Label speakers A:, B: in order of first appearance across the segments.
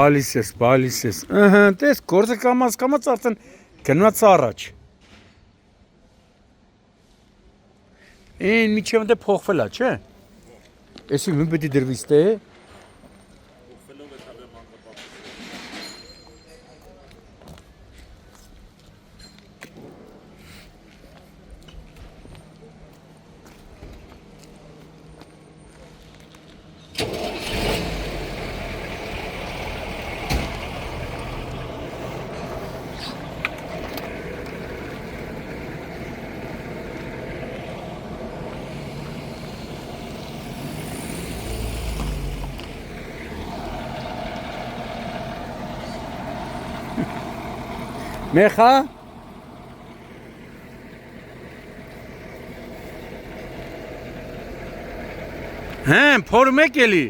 A: Բալիս ես։ Ըհը, տես գործը կամած արդեն գնաց առաջ։ Այն միջև դե փոխվել է, չէ՞։ Էսի ում պետք է դրվի ստե։ Մեխա։ Հեմ, փորում եք էլի։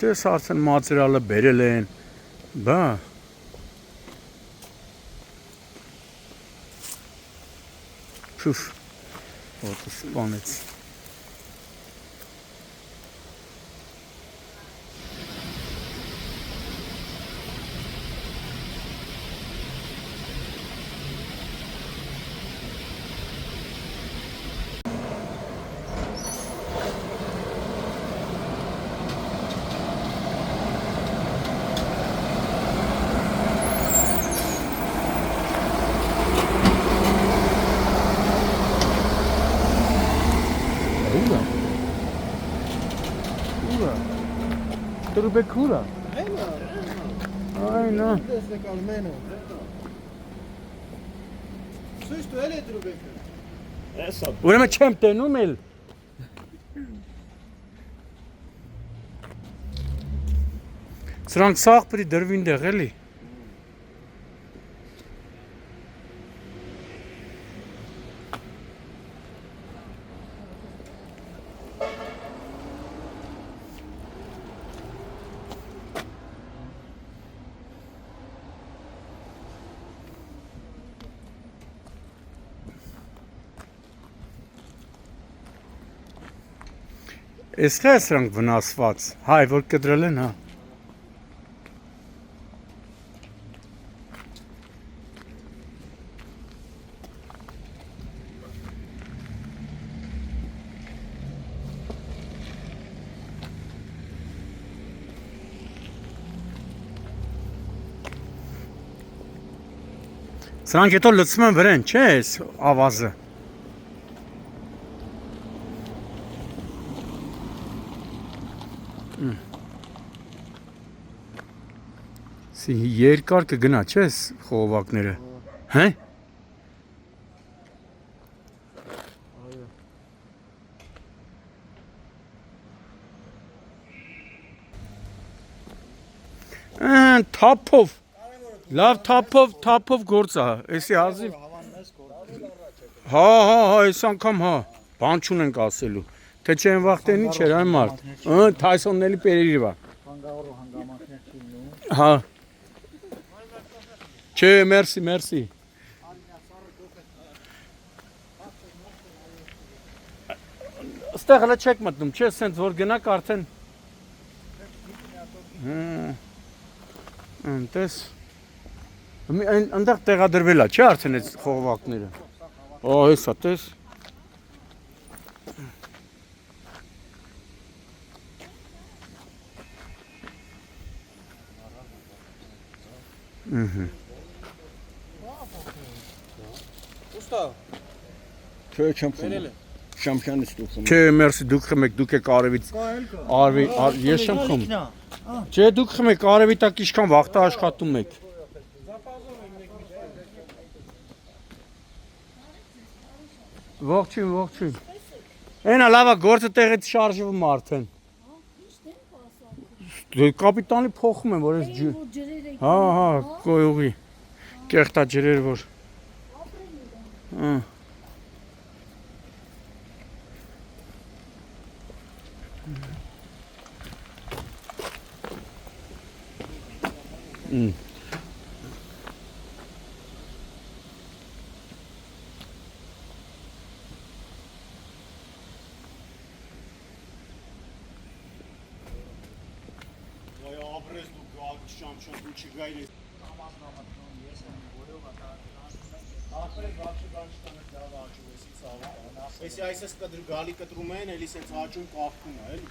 A: Տես արդեն մատերիալը բերել են, բա։ Փուֆ, ոտը սպանեց։ Trubecura. Ay no. Ուրեմն չեմ տենում էլ։ Սրանք սաղ պրի դրվին դեղ էլի։ Էսքա է սրանք վնասված, հայ, որ կդրել են, հա։ Սրանք հետո լցում են վրեն, չէ՞ էս ավազը։ Երկար կգնա, չէ՞ էս խողովակները, հե՞։ Թափով, լավ թափով գործ է, էսի հազիվ։ Հա, այս անգամ հա, բան չունենք ասելու, թե չեն վախտեն ինչ էր այն մարդ, Թայսոնն էլի պերերի բա։ Հա։ Չէ, մերսի։ Ստեղ հլը չեք մտնում, չէ, սենց որ գնաք արդեն։ Տես, ընդեղ տեղադրվել է, չէ արդեն այս խողովակները։ Հեսա, տես։
B: Կոստա։
C: Չէ, չեմ խմում։ Շամշյանից դու խմում։
A: Չէ, մերսի, դուք խմեք, դուք եք արևից։ Ես չեմ խմում։ Չէ, դուք խմեք, արևի տակ ինչքան վաղտա աշխատում եք։ Ողջույն, ողջույն։ Այնա լավա գործը տեղից շարժվում արդեն։ Դե կապիտանի փոխում եմ, որ ես ջուր։ Հա, կոյուղի։ Կեղտա ջրեր որ։ Հա։
B: Если այսպես կդր գալի կտրում են, էլի սենց աճում կախքում է, էլի։